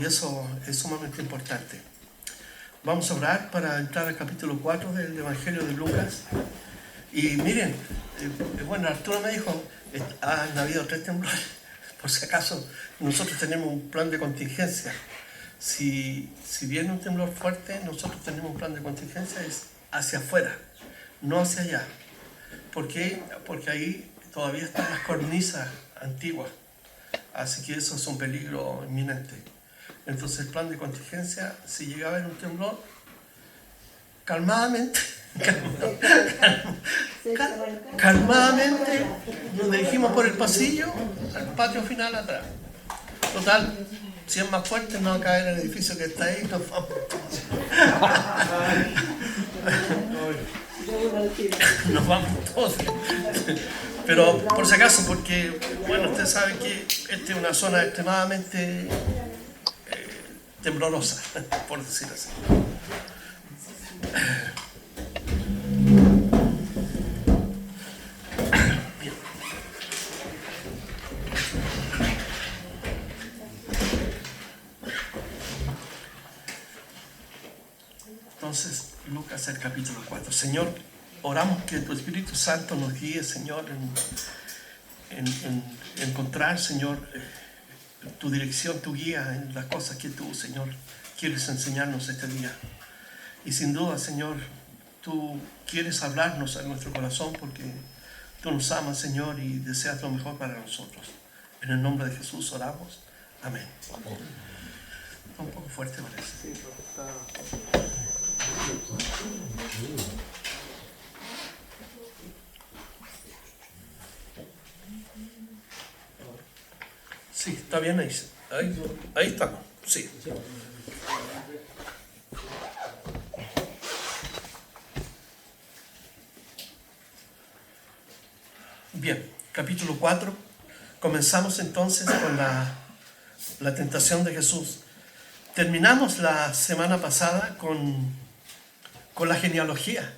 y eso es sumamente importante. Vamos a orar para entrar al capítulo 4 del Evangelio de Lucas. Y miren, bueno, Arturo me dijo, han habido 3 temblores. Por si acaso, nosotros tenemos un plan de contingencia. Si viene un temblor fuerte, nosotros tenemos un plan de contingencia, es hacia afuera, no hacia allá. ¿Por qué? Porque ahí todavía están las cornisas antiguas, así que eso es un peligro inminente. Entonces el plan de contingencia, si llega a haber un temblor, calmadamente nos dirigimos por el pasillo al patio final atrás. Total, si es más fuerte no va a caer en el edificio que está ahí, nos vamos nos vamos todos. Pero por si acaso, porque bueno, ustedes saben que esta es una zona extremadamente temblorosa, por decirlo así. Entonces, Lucas, el capítulo 4. Señor, oramos que tu Espíritu Santo nos guíe, Señor, en encontrar, Señor, tu dirección, tu guía en las cosas que tú, Señor, quieres enseñarnos este día. Y sin duda, Señor, tú quieres hablarnos a nuestro corazón porque tú nos amas, Señor, y deseas lo mejor para nosotros. En el nombre de Jesús oramos. Amén. Está un poco fuerte, parece. Sí, porque está... Sí, está bien ahí. Ahí estamos. Sí. Bien, capítulo 4. Comenzamos entonces con la tentación de Jesús. Terminamos la semana pasada con la genealogía.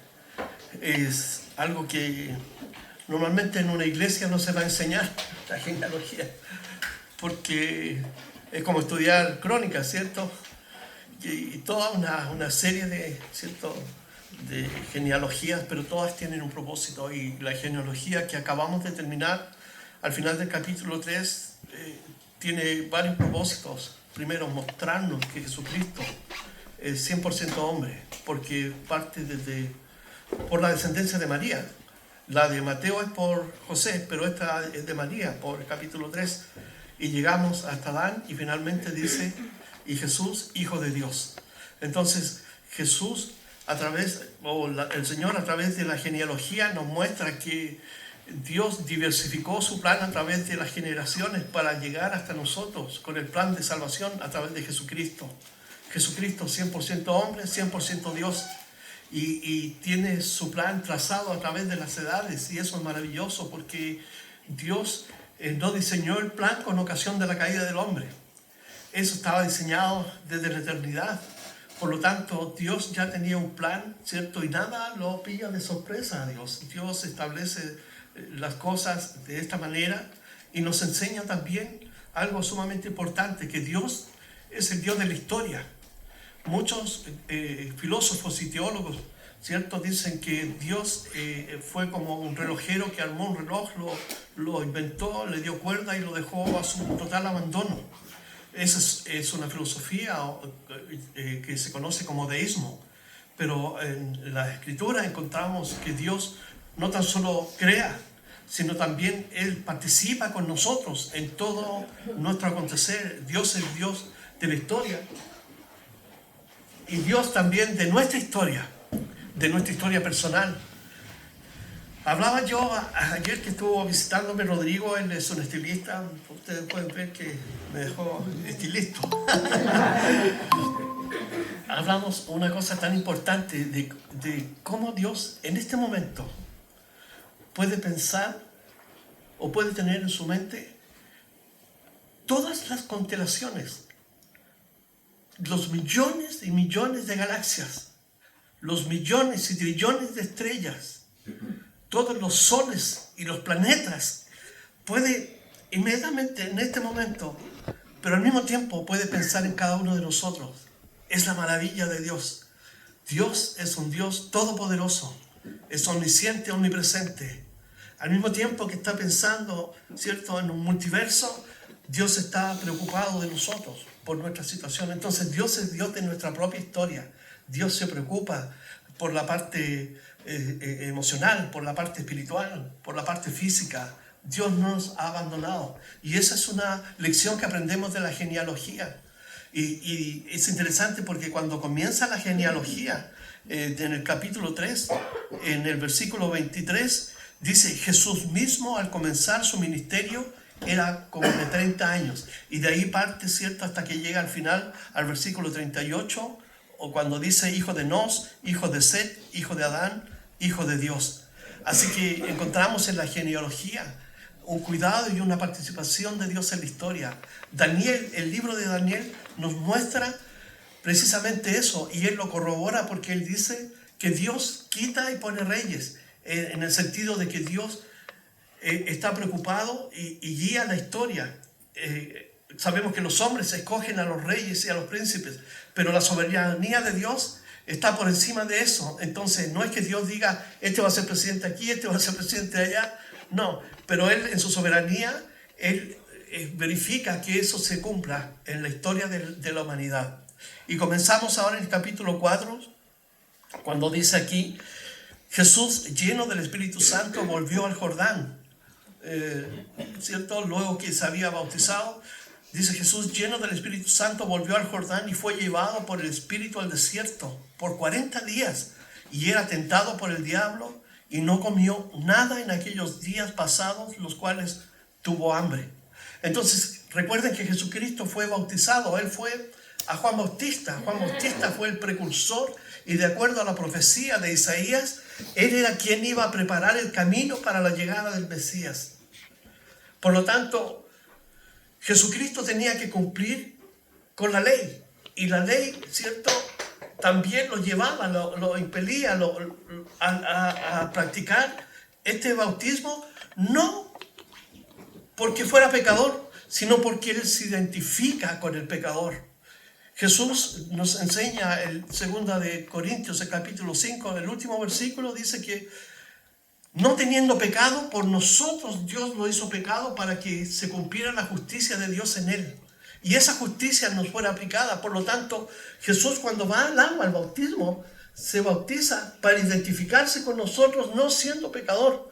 Es algo que normalmente en una iglesia no se va a enseñar, la genealogía, porque es como estudiar crónicas, ¿cierto? Y toda una serie de, ¿cierto?, de genealogías, pero todas tienen un propósito. Y la genealogía que acabamos de terminar, al final del capítulo 3, tiene varios propósitos. Primero, mostrarnos que Jesucristo es 100% hombre, porque parte por la descendencia de María. La de Mateo es por José, pero esta es de María, por el capítulo 3. Y llegamos hasta Adán y finalmente dice, y Jesús, Hijo de Dios. Entonces, Jesús, el Señor a través de la genealogía nos muestra que Dios diversificó su plan a través de las generaciones para llegar hasta nosotros con el plan de salvación a través de Jesucristo. Jesucristo 100% hombre, 100% Dios, y tiene su plan trazado a través de las edades, y eso es maravilloso porque Dios no diseñó el plan con ocasión de la caída del hombre. Eso estaba diseñado desde la eternidad. Por lo tanto, Dios ya tenía un plan, ¿cierto? Y nada lo pilla de sorpresa a Dios. Dios establece las cosas de esta manera y nos enseña también algo sumamente importante, que Dios es el Dios de la historia. Muchos filósofos y teólogos, ¿cierto?, dicen que Dios fue como un relojero que armó un reloj, lo inventó, le dio cuerda y lo dejó a su total abandono. Esa es una filosofía que se conoce como deísmo, pero en la Escritura encontramos que Dios no tan solo crea, sino también Él participa con nosotros en todo nuestro acontecer. Dios es Dios de la historia y Dios también de nuestra historia personal. Hablaba yo ayer que estuvo visitándome Rodrigo, él es un estilista, ustedes pueden ver que me dejó estilista. Hablamos una cosa tan importante de cómo Dios en este momento puede pensar o puede tener en su mente todas las constelaciones, los millones y millones de galaxias, los millones y trillones de estrellas, todos los soles y los planetas. Puede inmediatamente en este momento pero al mismo tiempo puede pensar en cada uno de nosotros. Es la maravilla de Dios. Dios es un Dios todopoderoso, es omnisciente, omnipresente. Al mismo tiempo que está pensando, ¿cierto?, en un multiverso, Dios está preocupado de nosotros, por nuestra situación. Entonces Dios es Dios de nuestra propia historia. Dios se preocupa por la parte emocional, por la parte espiritual, por la parte física. Dios nos ha abandonado. Y esa es una lección que aprendemos de la genealogía. Y es interesante porque cuando comienza la genealogía, en el capítulo 3, en el versículo 23, dice: Jesús mismo al comenzar su ministerio era como de 30 años. Y de ahí parte, ¿cierto?, hasta que llega al final, al versículo 38, o cuando dice hijo de Nos, hijo de Set, hijo de Adán, hijo de Dios. Así que encontramos en la genealogía un cuidado y una participación de Dios en la historia. Daniel, el libro de Daniel, nos muestra precisamente eso, y él lo corrobora porque él dice que Dios quita y pone reyes, en el sentido de que Dios está preocupado y guía la historia. Sabemos que los hombres escogen a los reyes y a los príncipes, pero la soberanía de Dios está por encima de eso. Entonces no es que Dios diga, este va a ser presidente aquí, este va a ser presidente allá. No, pero Él en su soberanía, Él verifica que eso se cumpla en la historia de la humanidad. Y comenzamos ahora en el capítulo 4, cuando dice aquí: Jesús, lleno del Espíritu Santo, volvió al Jordán. ¿Cierto? Luego que se había bautizado, dice: Jesús, lleno del Espíritu Santo, volvió al Jordán y fue llevado por el Espíritu al desierto por 40 días. Y era tentado por el diablo y no comió nada en aquellos días pasados, los cuales tuvo hambre. Entonces, recuerden que Jesucristo fue bautizado. Él fue a Juan Bautista. Juan Bautista fue el precursor, y de acuerdo a la profecía de Isaías, él era quien iba a preparar el camino para la llegada del Mesías. Por lo tanto, Jesucristo tenía que cumplir con la ley. Y la ley, ¿cierto?, también lo llevaba, lo impelía a practicar este bautismo, no porque fuera pecador, sino porque él se identifica con el pecador. Jesús nos enseña en 2 de Corintios, el capítulo 5, el último versículo, dice que no teniendo pecado, por nosotros Dios lo hizo pecado para que se cumpliera la justicia de Dios en él. Y esa justicia nos fuera aplicada. Por lo tanto, Jesús, cuando va al agua, al bautismo, se bautiza para identificarse con nosotros, no siendo pecador.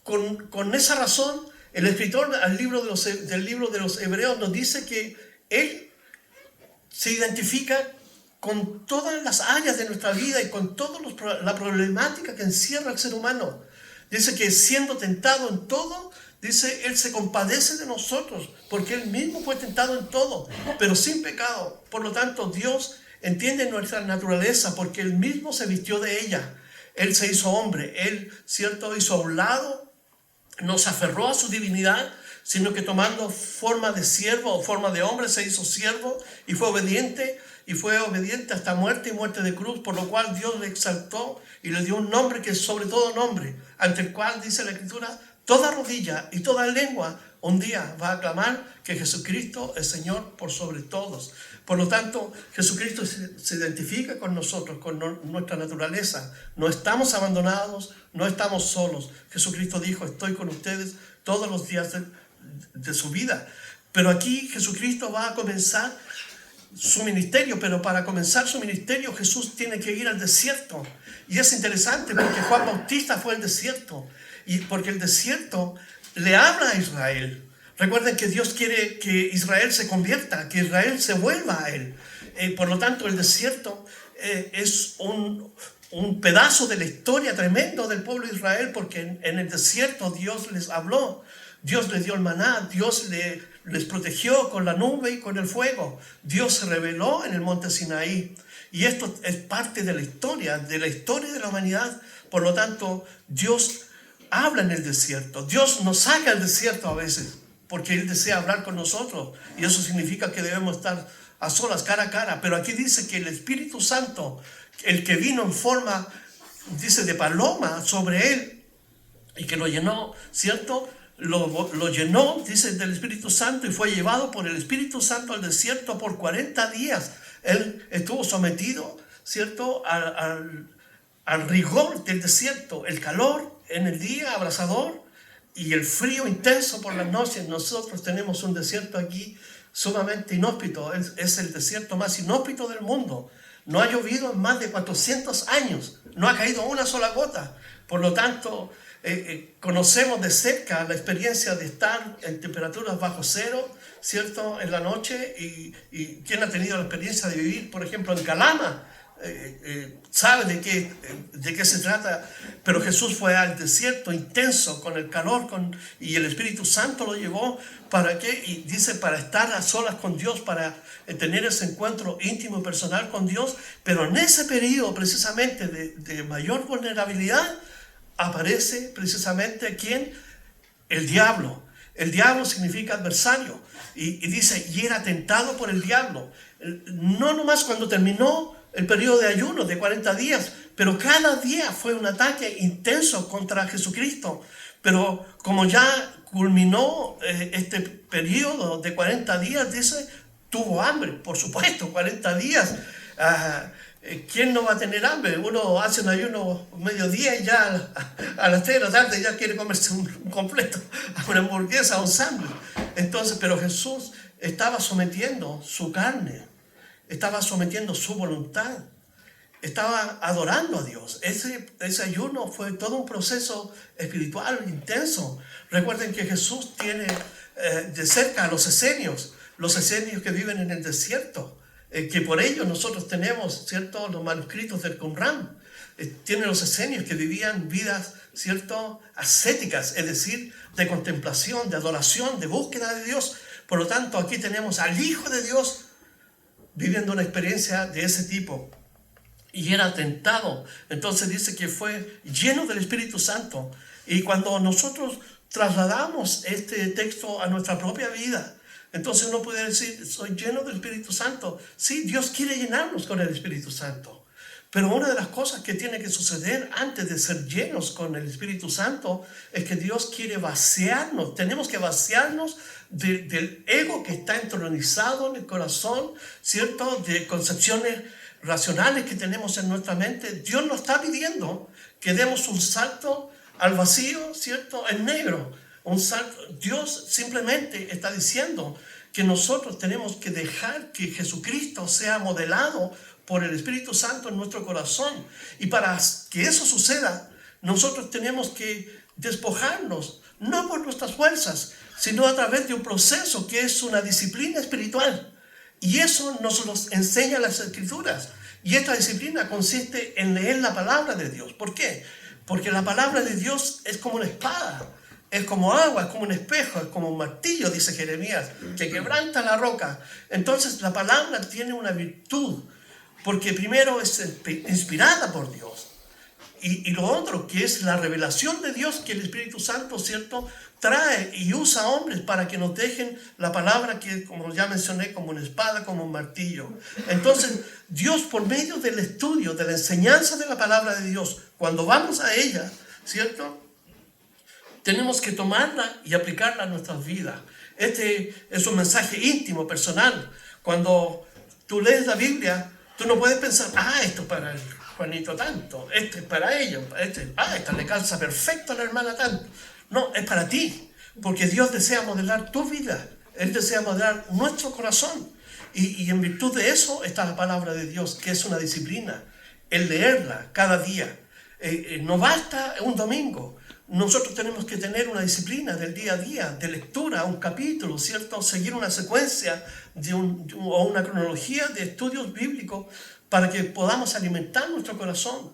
Con esa razón, el escritor del libro de los Hebreos nos dice que él se identifica con todas las áreas de nuestra vida y con toda la problemática que encierra el ser humano. Dice que siendo tentado en todo, dice, Él se compadece de nosotros, porque Él mismo fue tentado en todo, pero sin pecado. Por lo tanto, Dios entiende nuestra naturaleza, porque Él mismo se vistió de ella. Él se hizo hombre, Él, ¿cierto?, hizo a un lado, no se aferró a su divinidad, sino que tomando forma de siervo o forma de hombre, se hizo siervo y fue obediente hasta muerte y muerte de cruz, por lo cual Dios le exaltó y le dio un nombre que es sobre todo nombre, ante el cual, dice la Escritura, toda rodilla y toda lengua un día va a clamar que Jesucristo es Señor por sobre todos. Por lo tanto, Jesucristo se identifica con nosotros, con nuestra naturaleza. No estamos abandonados, no estamos solos. Jesucristo dijo, estoy con ustedes todos los días de su vida. Pero aquí Jesucristo va a comenzar su ministerio, pero para comenzar su ministerio Jesús tiene que ir al desierto. Y es interesante porque Juan Bautista fue al desierto, y porque el desierto le habla a Israel. Recuerden que Dios quiere que Israel se convierta, que Israel se vuelva a Él. Por lo tanto, el desierto es un pedazo de la historia tremendo del pueblo de Israel, porque en el desierto Dios les habló, Dios les dio el maná, Dios les protegió con la nube y con el fuego. Dios se reveló en el monte Sinaí. Y esto es parte de la historia de la humanidad. Por lo tanto, Dios habla en el desierto. Dios nos saca al desierto a veces, porque Él desea hablar con nosotros. Y eso significa que debemos estar a solas, cara a cara. Pero aquí dice que el Espíritu Santo, el que vino en forma, dice, de paloma sobre Él, y que lo llenó, ¿cierto?, lo llenó, dice, del Espíritu Santo y fue llevado por el Espíritu Santo al desierto por 40 días. Él estuvo sometido, ¿cierto?, al rigor del desierto, el calor en el día abrasador y el frío intenso por las noches. Nosotros tenemos un desierto aquí sumamente inhóspito, es el desierto más inhóspito del mundo. No ha llovido en más de 400 años, no ha caído una sola gota. Por lo tanto, conocemos de cerca la experiencia de estar en temperaturas bajo cero, ¿cierto?, en la noche, y quien ha tenido la experiencia de vivir, por ejemplo, en Calama, sabe de qué se trata. Pero Jesús fue al desierto intenso con el calor y el Espíritu Santo lo llevó. ¿Para qué? Y dice, para estar a solas con Dios, para tener ese encuentro íntimo y personal con Dios. Pero en ese periodo precisamente de mayor vulnerabilidad aparece precisamente ¿quién? El diablo. El diablo significa adversario. Y dice, y era tentado por el diablo. No nomás cuando terminó el periodo de ayuno de 40 días, pero cada día fue un ataque intenso contra Jesucristo. Pero como ya culminó este periodo de 40 días, dice, tuvo hambre, por supuesto, 40 días. ¿Quién no va a tener hambre? Uno hace un ayuno mediodía y ya a las 3 de la tarde ya quiere comerse un completo, una hamburguesa, un sándwich. Entonces, pero Jesús estaba sometiendo su carne, estaba sometiendo su voluntad, estaba adorando a Dios. Ese ayuno fue todo un proceso espiritual intenso. Recuerden que Jesús tiene de cerca a los esenios que viven en el desierto, que por ello nosotros tenemos, ¿cierto?, los manuscritos del Qumran. Tienen los esenios que vivían vidas, ¿cierto?, ascéticas, es decir, de contemplación, de adoración, de búsqueda de Dios. Por lo tanto, aquí tenemos al Hijo de Dios viviendo una experiencia de ese tipo. Y era tentado. Entonces dice que fue lleno del Espíritu Santo. Y cuando nosotros trasladamos este texto a nuestra propia vida, entonces uno puede decir, soy lleno del Espíritu Santo. Sí, Dios quiere llenarnos con el Espíritu Santo. Pero una de las cosas que tiene que suceder antes de ser llenos con el Espíritu Santo es que Dios quiere vaciarnos. Tenemos que vaciarnos del ego que está entronizado en el corazón, ¿cierto?, de concepciones racionales que tenemos en nuestra mente. Dios nos está pidiendo que demos un salto al vacío, ¿cierto?, en negro. Un salto. Dios simplemente está diciendo que nosotros tenemos que dejar que Jesucristo sea modelado por el Espíritu Santo en nuestro corazón. Y para que eso suceda, nosotros tenemos que despojarnos, no por nuestras fuerzas, sino a través de un proceso que es una disciplina espiritual. Y eso nos lo enseñan las Escrituras. Y esta disciplina consiste en leer la palabra de Dios. ¿Por qué? Porque la palabra de Dios es como una espada, es como agua, es como un espejo, es como un martillo, dice Jeremías, que quebranta la roca. Entonces la palabra tiene una virtud, porque primero es inspirada por Dios. Y lo otro, que es la revelación de Dios que el Espíritu Santo, ¿cierto?, trae y usa a hombres para que nos dejen la palabra que, como ya mencioné, como una espada, como un martillo. Entonces, Dios, por medio del estudio, de la enseñanza de la palabra de Dios, cuando vamos a ella, ¿cierto?, tenemos que tomarla y aplicarla a nuestras vidas. Este es un mensaje íntimo, personal. Cuando tú lees la Biblia, tú no puedes pensar, esto es para el Juanito tanto, este es para ellos, esta le calza perfecto a la hermana tanto. No, es para ti, porque Dios desea modelar tu vida, Él desea modelar nuestro corazón. Y en virtud de eso está la palabra de Dios, que es una disciplina, el leerla cada día. No basta un domingo. Nosotros tenemos que tener una disciplina del día a día, de lectura, un capítulo, ¿cierto? Seguir una secuencia o una cronología de estudios bíblicos para que podamos alimentar nuestro corazón.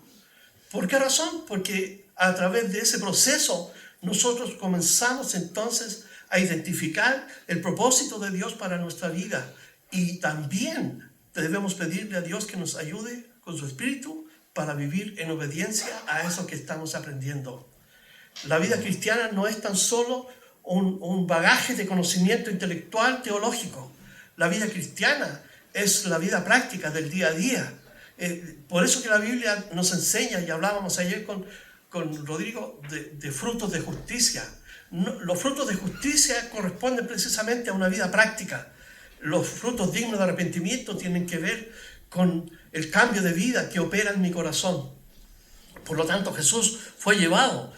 ¿Por qué razón? Porque a través de ese proceso nosotros comenzamos entonces a identificar el propósito de Dios para nuestra vida. Y también debemos pedirle a Dios que nos ayude con su Espíritu para vivir en obediencia a eso que estamos aprendiendo. La vida cristiana no es tan solo un bagaje de conocimiento intelectual teológico. La vida cristiana es la vida práctica del día a día. Por eso que la Biblia nos enseña, y hablábamos ayer con Rodrigo, de frutos de justicia. Los frutos de justicia corresponden precisamente a una vida práctica. Los frutos dignos de arrepentimiento tienen que ver con el cambio de vida que opera en mi corazón. Por lo tanto, Jesús fue llevado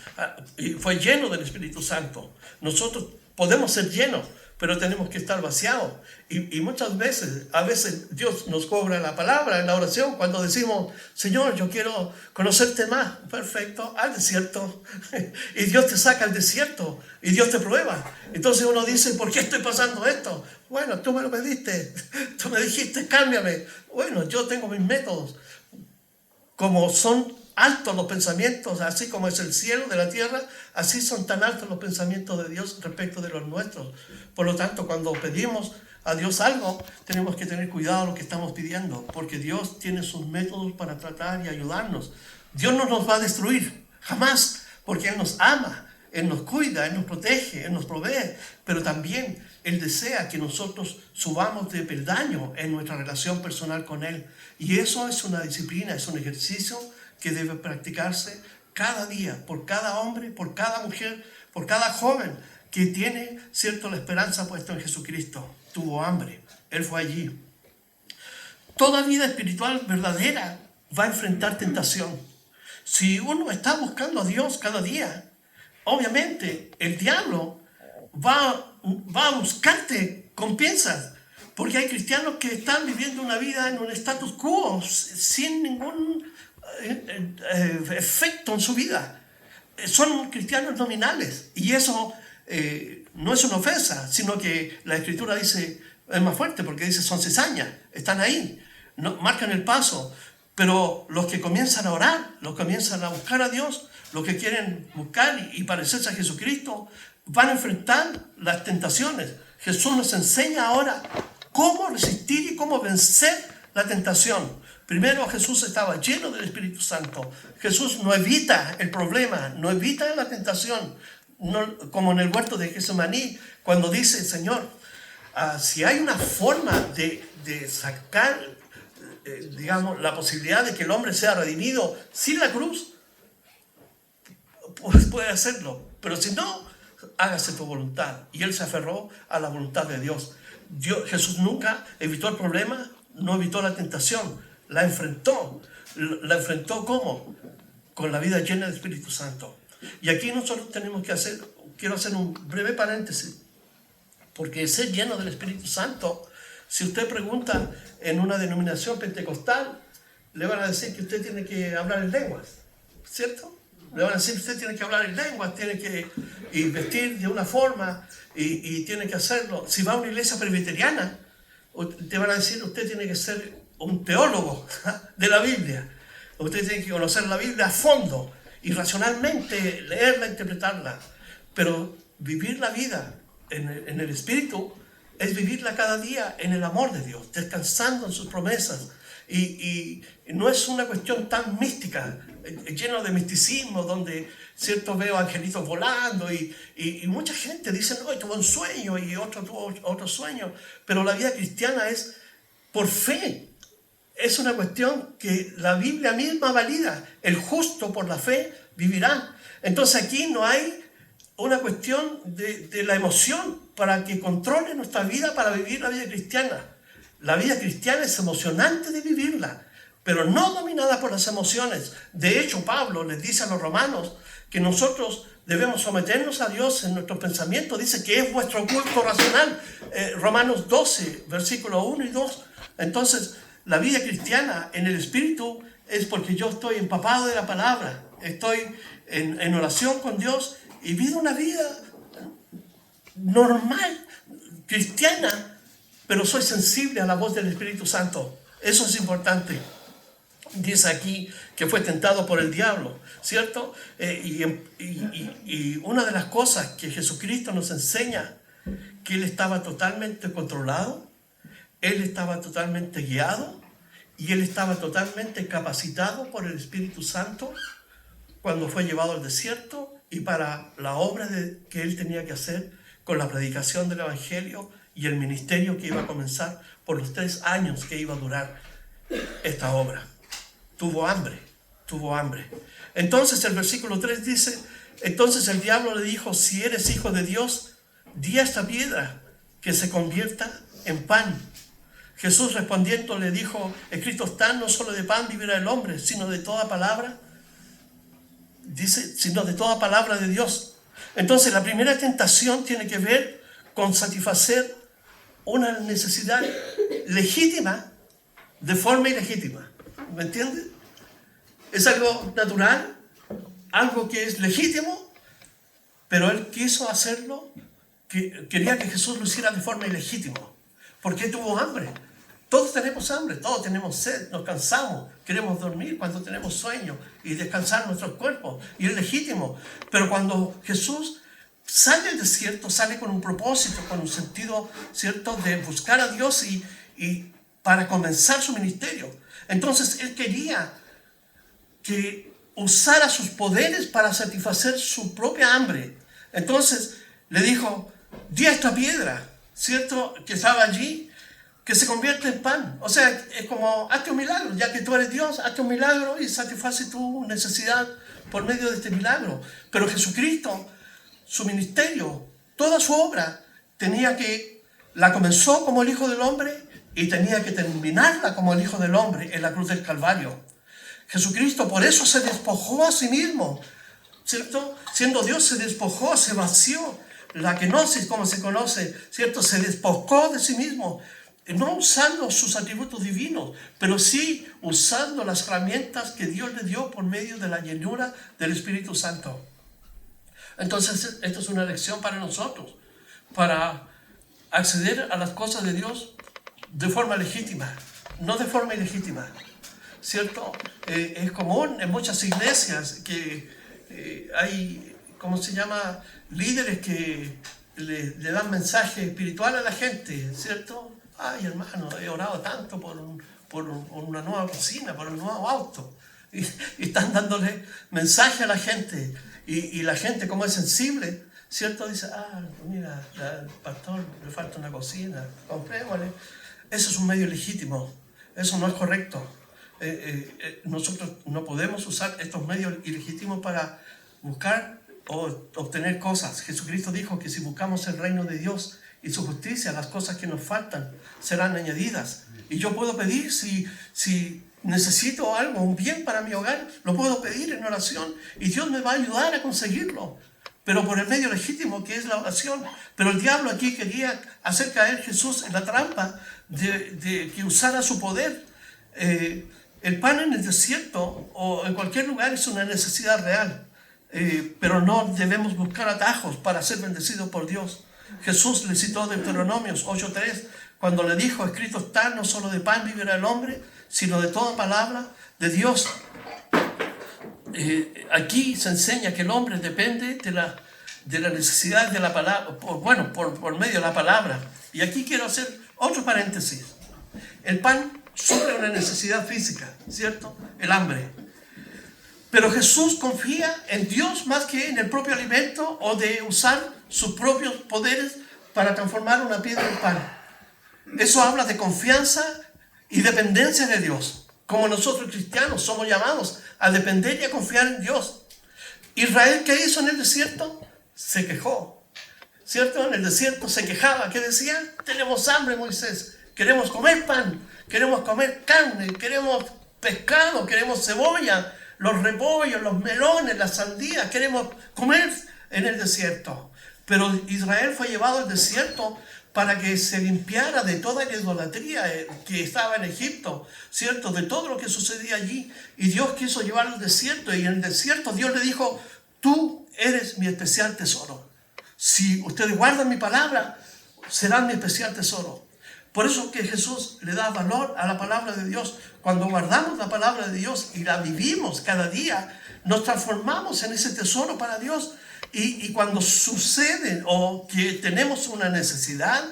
y fue lleno del Espíritu Santo. Nosotros podemos ser llenos, pero tenemos que estar vaciados. Y muchas veces, a veces Dios nos cobra la palabra en la oración cuando decimos, Señor, yo quiero conocerte más. Perfecto, al desierto. Y Dios te saca al desierto y Dios te prueba. Entonces uno dice, ¿por qué estoy pasando esto? Bueno, tú me lo pediste, tú me dijiste, cámbiame. Bueno, yo tengo mis métodos. Como son altos los pensamientos, así como es el cielo de la tierra, así son tan altos los pensamientos de Dios respecto de los nuestros. Por lo tanto, cuando pedimos a Dios algo, tenemos que tener cuidado de lo que estamos pidiendo, porque Dios tiene sus métodos para tratar y ayudarnos. Dios no nos va a destruir, jamás, porque Él nos ama, Él nos cuida, Él nos protege, Él nos provee, pero también Él desea que nosotros subamos de peldaño en nuestra relación personal con Él. Y eso es una disciplina, es un ejercicio que debe practicarse cada día, por cada hombre, por cada mujer, por cada joven que tiene, cierto, la esperanza puesta en Jesucristo. Tuvo hambre, Él fue allí. Toda vida espiritual verdadera va a enfrentar tentación. Si uno está buscando a Dios cada día, obviamente el diablo va a buscarte con pinzas, porque hay cristianos que están viviendo una vida en un status quo sin ningún efecto en su vida. Son cristianos nominales, y eso no es una ofensa, sino que la Escritura dice, es más fuerte, porque dice son cizañas, están ahí, no, marcan el paso. Pero los que comienzan a orar, los que comienzan a buscar a Dios, los que quieren buscar y parecerse a Jesucristo, van a enfrentar las tentaciones. Jesús nos enseña ahora cómo resistir y cómo vencer la tentación. Primero, Jesús estaba lleno del Espíritu Santo. Jesús no evita el problema, no evita la tentación, no, como en el huerto de Getsemaní, cuando dice, Señor, si hay una forma de sacar, digamos, la posibilidad de que el hombre sea redimido sin la cruz, pues puede hacerlo. Pero si no, hágase tu voluntad. Y Él se aferró a la voluntad de Dios. Jesús nunca evitó el problema, no evitó la tentación, la enfrentó. ¿La enfrentó cómo? Con la vida llena del Espíritu Santo. Y aquí nosotros tenemos que quiero hacer un breve paréntesis, porque ser lleno del Espíritu Santo, si usted pregunta en una denominación pentecostal, le van a decir que usted tiene que hablar en lenguas, ¿cierto? Le van a decir que usted tiene que hablar en lenguas, tiene que vestir de una forma y tiene que hacerlo. Si va a una iglesia presbiteriana, te van a decir usted tiene que ser un teólogo de la Biblia. Usted tiene que conocer la Biblia a fondo y racionalmente leerla, interpretarla. Pero vivir la vida en el Espíritu es vivirla cada día en el amor de Dios, descansando en sus promesas. Y no es una cuestión tan mística, lleno de misticismo, donde, cierto, veo angelitos volando y mucha gente dice, no, tuvo un sueño y otro tuvo otro sueño. Pero la vida cristiana es por fe. Es una cuestión que la Biblia misma valida. El justo por la fe vivirá. Entonces aquí no hay una cuestión de la emoción para que controle nuestra vida para vivir la vida cristiana. La vida cristiana es emocionante de vivirla, pero no dominada por las emociones. De hecho, Pablo les dice a los romanos que nosotros debemos someternos a Dios en nuestros pensamientos. Dice que es vuestro culto racional. Romanos 12, versículos 1 y 2. Entonces, la vida cristiana en el Espíritu es porque yo estoy empapado de la palabra, estoy en oración con Dios y vivo una vida normal, cristiana, pero soy sensible a la voz del Espíritu Santo. Eso es importante. Dice aquí que fue tentado por el diablo, ¿cierto? Y una de las cosas que Jesucristo nos enseña, que Él estaba totalmente controlado, Él estaba totalmente guiado y Él estaba totalmente capacitado por el Espíritu Santo cuando fue llevado al desierto y para la obra que Él tenía que hacer con la predicación del Evangelio y el ministerio que iba a comenzar por los 3 años que iba a durar esta obra. Tuvo hambre. Entonces el versículo 3 dice Entonces el diablo le dijo: si eres hijo de Dios, di a esta piedra que se convierta en pan. Jesús respondiendo le dijo: escrito está, no solo de pan vivirá el hombre, sino de toda palabra, sino de toda palabra de Dios. Entonces la primera tentación tiene que ver con satisfacer una necesidad legítima de forma ilegítima. ¿Me entiendes? Es algo natural, algo que es legítimo, pero él quiso hacerlo, quería que Jesús lo hiciera de forma ilegítima. Porque tuvo hambre. Todos tenemos hambre, todos tenemos sed, nos cansamos, queremos dormir cuando tenemos sueño y descansar nuestros cuerpos, y es legítimo. Pero cuando Jesús sale del desierto, sale con un propósito, con un sentido, ¿cierto?, de buscar a Dios y para comenzar su ministerio. Entonces él quería que usara sus poderes para satisfacer su propia hambre. Entonces le dijo: di a esta piedra, ¿cierto?, que estaba allí, que se convierte en pan. O sea, es como: hazte un milagro, ya que tú eres Dios, hazte un milagro y satisface tu necesidad por medio de este milagro. Pero Jesucristo, su ministerio, toda su obra, la comenzó como el Hijo del Hombre y tenía que terminarla como el Hijo del Hombre en la cruz del Calvario. Jesucristo por eso se despojó a sí mismo, ¿cierto? Siendo Dios se despojó, se vació. La kenosis, como se conoce, ¿cierto? Se despojó de sí mismo, no usando sus atributos divinos, pero sí usando las herramientas que Dios le dio por medio de la llenura del Espíritu Santo. Entonces, esto es una lección para nosotros, para acceder a las cosas de Dios de forma legítima, no de forma ilegítima, ¿cierto? Es común en muchas iglesias que hay, ¿cómo se llama?, líderes que le dan mensaje espiritual a la gente, ¿cierto? Ay, hermano, he orado tanto por una nueva cocina, por un nuevo auto. Y están dándole mensaje a la gente. Y la gente, como es sensible, ¿cierto?, dice: mira, al pastor le falta una cocina, comprémosle. Eso es un medio legítimo. Eso no es correcto. Nosotros no podemos usar estos medios ilegítimos para buscar o obtener cosas. Jesucristo dijo que si buscamos el reino de Dios y su justicia, las cosas que nos faltan serán añadidas. Y yo puedo pedir, si necesito algo, un bien para mi hogar, lo puedo pedir en oración y Dios me va a ayudar a conseguirlo, pero por el medio legítimo que es la oración. Pero el diablo aquí quería hacer caer a Jesús en la trampa de que usara su poder. El pan en el desierto o en cualquier lugar es una necesidad real, pero no debemos buscar atajos para ser bendecidos por Dios. Jesús le citó Deuteronomios 8:3 cuando le dijo: escrito está, no solo de pan vivirá el hombre, sino de toda palabra de Dios. Aquí se enseña que el hombre depende de la necesidad de la palabra, por medio de la palabra. Y aquí quiero hacer otro paréntesis. El pan suple una necesidad física, ¿cierto? El hambre. Pero Jesús confía en Dios más que en el propio alimento o de usar sus propios poderes para transformar una piedra en pan. Eso habla de confianza y dependencia de Dios. Como nosotros cristianos somos llamados a depender y a confiar en Dios. Israel, ¿qué hizo en el desierto? Se quejó, ¿cierto? En el desierto se quejaba. ¿Qué decía? Tenemos hambre, Moisés. Queremos comer pan, queremos comer carne, queremos pescado, queremos cebolla, los repollos, los melones, las sandías. Queremos comer en el desierto. Pero Israel fue llevado al desierto para que se limpiara de toda la idolatría que estaba en Egipto, ¿cierto? De todo lo que sucedía allí. Y Dios quiso llevarlo al desierto. Y en el desierto Dios le dijo: tú eres mi especial tesoro. Si ustedes guardan mi palabra, serán mi especial tesoro. Por eso que Jesús le da valor a la palabra de Dios. Cuando guardamos la palabra de Dios y la vivimos cada día, nos transformamos en ese tesoro para Dios. Y cuando sucede o que tenemos una necesidad,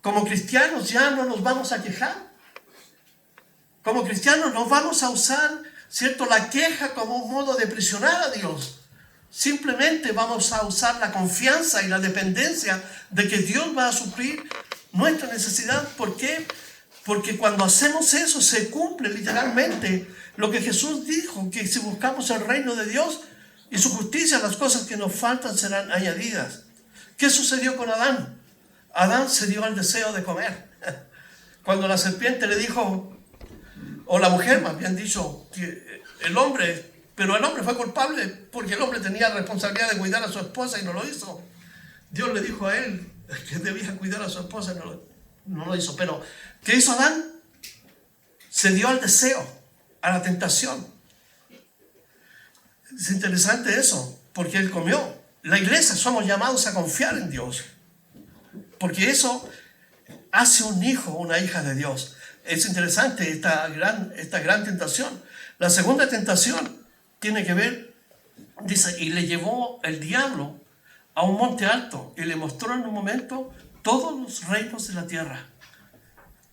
como cristianos ya no nos vamos a quejar. Como cristianos no vamos a usar, ¿cierto?, la queja como un modo de presionar a Dios. Simplemente vamos a usar la confianza y la dependencia de que Dios va a suplir nuestra necesidad. ¿Por qué? Porque cuando hacemos eso se cumple literalmente lo que Jesús dijo, que si buscamos el reino de Dios, y su justicia, las cosas que nos faltan serán añadidas. ¿Qué sucedió con Adán? Adán se dio al deseo de comer. Cuando la serpiente le dijo, o la mujer más bien dicho, que el hombre fue culpable porque el hombre tenía responsabilidad de cuidar a su esposa y no lo hizo. Dios le dijo a él que debía cuidar a su esposa y no lo hizo. Pero, ¿qué hizo Adán? Se dio al deseo, a la tentación. Es interesante eso, porque él comió. La iglesia somos llamados a confiar en Dios, porque eso hace un hijo, una hija de Dios. Es interesante esta gran tentación. La segunda tentación tiene que ver, dice, y le llevó el diablo a un monte alto y le mostró en un momento todos los reinos de la tierra.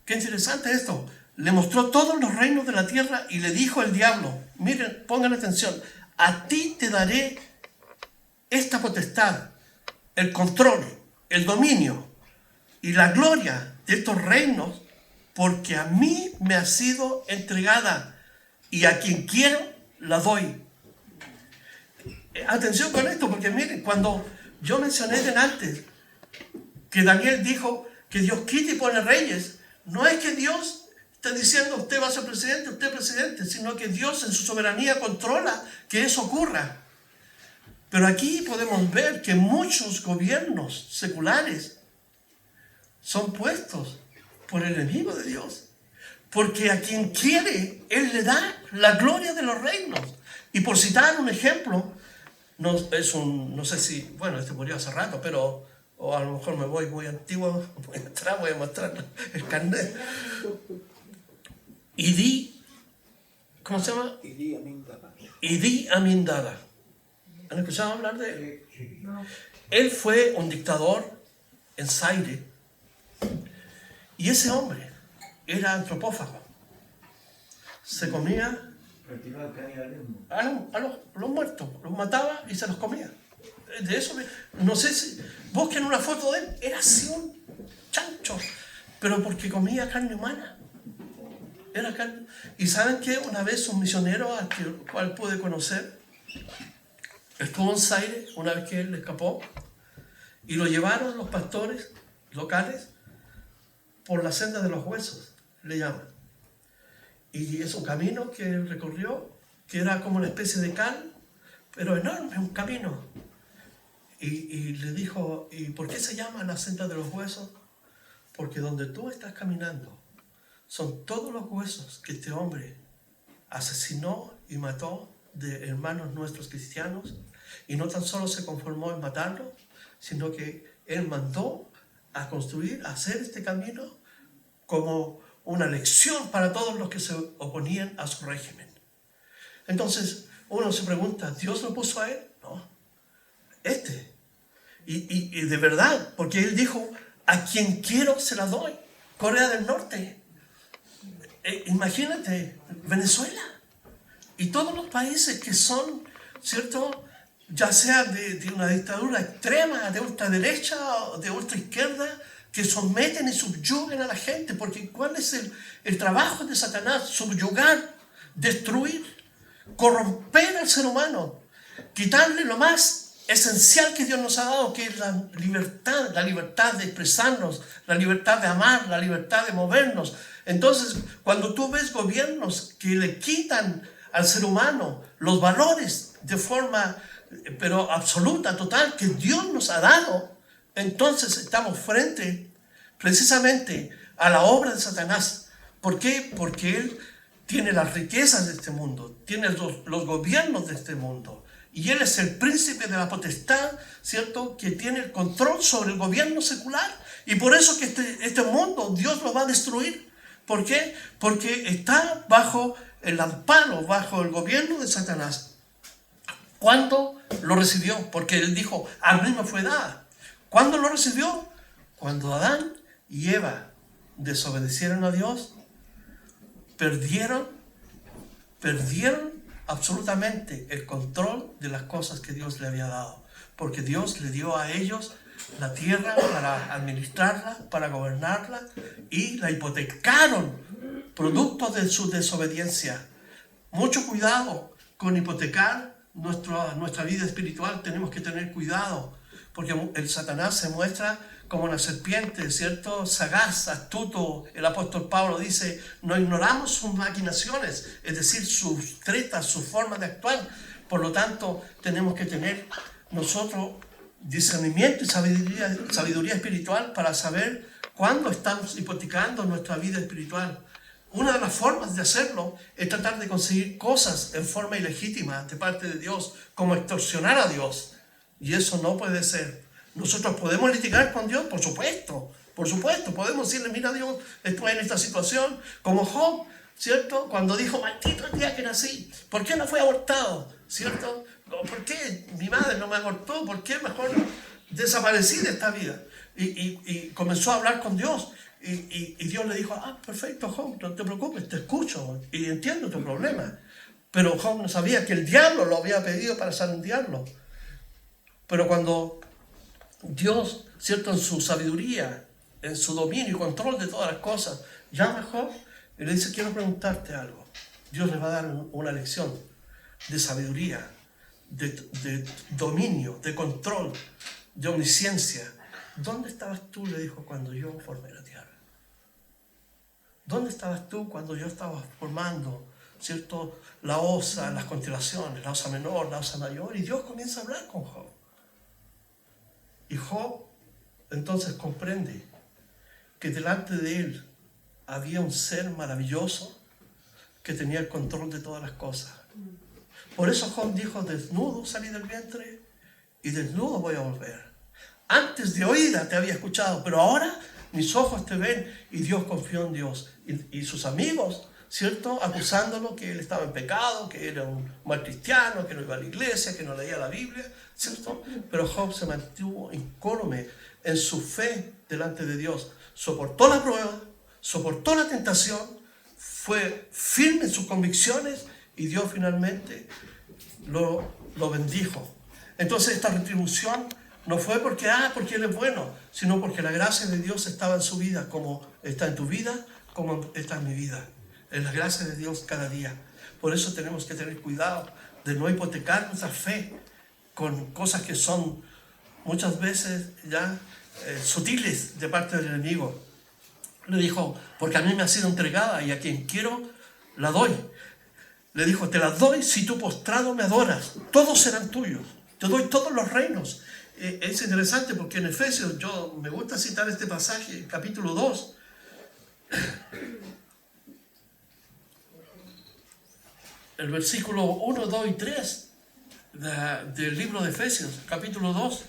Qué interesante esto. Le mostró todos los reinos de la tierra y le dijo el diablo, miren, pongan atención, a ti te daré esta potestad, el control, el dominio y la gloria de estos reinos, porque a mí me ha sido entregada y a quien quiero la doy. Atención con esto, porque miren, cuando yo mencioné antes que Daniel dijo que Dios quita y pone reyes, no es que Dios está diciendo usted va a ser presidente, usted presidente, sino que Dios en su soberanía controla que eso ocurra. Pero aquí podemos ver que muchos gobiernos seculares son puestos por el enemigo de Dios. Porque a quien quiere, Él le da la gloria de los reinos. Y por citar un ejemplo, no sé si, bueno, este murió hace rato, pero, o a lo mejor me voy muy antiguo, voy a mostrar el carnet. ¿Cómo se llama? Idi Amin Dada. ¿Han escuchado hablar de él? Sí. No. Él fue un dictador en Zaire. Y ese hombre era antropófago. Se comía a los muertos, los mataba y se los comía. De eso, no sé si busquen una foto de él, era así un chancho, pero porque comía carne humana. Era carne. Y ¿saben qué? Una vez un misionero al cual pude conocer estuvo en Zaire una vez que él escapó y lo llevaron los pastores locales por la senda de los huesos, le llaman. Y es un camino que él recorrió, que era como una especie de cal, pero enorme, un camino. Y le dijo, ¿y por qué se llama la senda de los huesos? Porque donde tú estás caminando son todos los huesos que este hombre asesinó y mató de hermanos nuestros cristianos, y no tan solo se conformó en matarlos, sino que él mandó a construir, a hacer este camino como una lección para todos los que se oponían a su régimen. Entonces uno se pregunta, ¿Dios lo puso a él? No, y de verdad, porque él dijo, a quien quiero se la doy. Corea del Norte, imagínate, Venezuela y todos los países que son, ¿cierto?, ya sea de una dictadura extrema, de ultraderecha o de ultraizquierda, que someten y subyugan a la gente, porque ¿cuál es el trabajo de Satanás? Subyugar, destruir, corromper al ser humano, quitarle lo más esencial que Dios nos ha dado, que es la libertad de expresarnos, la libertad de amar, la libertad de movernos. Entonces, cuando tú ves gobiernos que le quitan al ser humano los valores de forma, pero absoluta, total, que Dios nos ha dado, entonces estamos frente precisamente a la obra de Satanás. ¿Por qué? Porque él tiene las riquezas de este mundo, tiene los gobiernos de este mundo, y él es el príncipe de la potestad, ¿cierto?, que tiene el control sobre el gobierno secular, y por eso que este mundo Dios lo va a destruir. ¿Por qué? Porque está bajo el amparo, bajo el gobierno de Satanás. ¿Cuándo lo recibió? Porque él dijo, a mí me fue dada. ¿Cuándo lo recibió? Cuando Adán y Eva desobedecieron a Dios, perdieron absolutamente el control de las cosas que Dios le había dado. Porque Dios le dio a ellos la tierra para administrarla, para gobernarla, y la hipotecaron, producto de su desobediencia. Mucho cuidado con hipotecar nuestra vida espiritual tenemos que tener cuidado, porque el Satanás se muestra como una serpiente, ¿cierto? Sagaz, astuto. El apóstol Pablo dice, no ignoramos sus maquinaciones, es decir, sus tretas, su forma de actuar. Por lo tanto, tenemos que tener nosotros discernimiento y sabiduría espiritual para saber cuándo estamos hipotecando nuestra vida espiritual. Una de las formas de hacerlo es tratar de conseguir cosas en forma ilegítima de parte de Dios, como extorsionar a Dios. Y eso no puede ser. Nosotros podemos litigar con Dios, por supuesto, podemos decirle, mira Dios, estoy en esta situación, como Job, ¿cierto? Cuando dijo, maldito el día que nací, ¿por qué no fue abortado? ¿Cierto? ¿Por qué mi madre no me abortó? ¿Por qué mejor desaparecí de esta vida? Y comenzó a hablar con Dios. Y Dios le dijo, perfecto, Job, no te preocupes, te escucho y entiendo tu problema. Pero Job no sabía que el diablo lo había pedido para zarandearlo. Pero cuando Dios, ¿cierto?, en su sabiduría, en su dominio y control de todas las cosas, llama a Job y le dice, quiero preguntarte algo. Dios le va a dar una lección de sabiduría, de dominio, de control, de omnisciencia. ¿Dónde estabas tú, le dijo, cuando yo formé la tierra? ¿Dónde estabas tú cuando yo estaba formando, ¿cierto?, la osa, las constelaciones, la osa menor, la osa mayor? Y Dios comienza a hablar con Job. Y Job entonces comprende que delante de él había un ser maravilloso que tenía el control de todas las cosas. Por eso Job dijo, desnudo salí del vientre y desnudo voy a volver. Antes de oída te había escuchado, pero ahora mis ojos te ven. Y Dios confió en Dios. Y sus amigos, ¿cierto?, acusándolo que él estaba en pecado, que era un mal cristiano, que no iba a la iglesia, que no leía la Biblia, ¿cierto? Pero Job se mantuvo incólume en su fe delante de Dios. Soportó la prueba, soportó la tentación, fue firme en sus convicciones y Dios finalmente lo bendijo. Entonces esta retribución no fue porque él es bueno, sino porque la gracia de Dios estaba en su vida, como está en tu vida, como está en mi vida. Es la gracia de Dios cada día. Por eso tenemos que tener cuidado de no hipotecar nuestra fe con cosas que son muchas veces ya sutiles de parte del enemigo. Le dijo, porque a mí me ha sido entregada y a quien quiero la doy. Le dijo, te la doy si tú postrado me adoras. Todos serán tuyos. Te doy todos los reinos. Es interesante porque en Efesios, me gusta citar este pasaje, capítulo 2. El versículo 1, 2 y 3 del libro de Efesios, capítulo 2.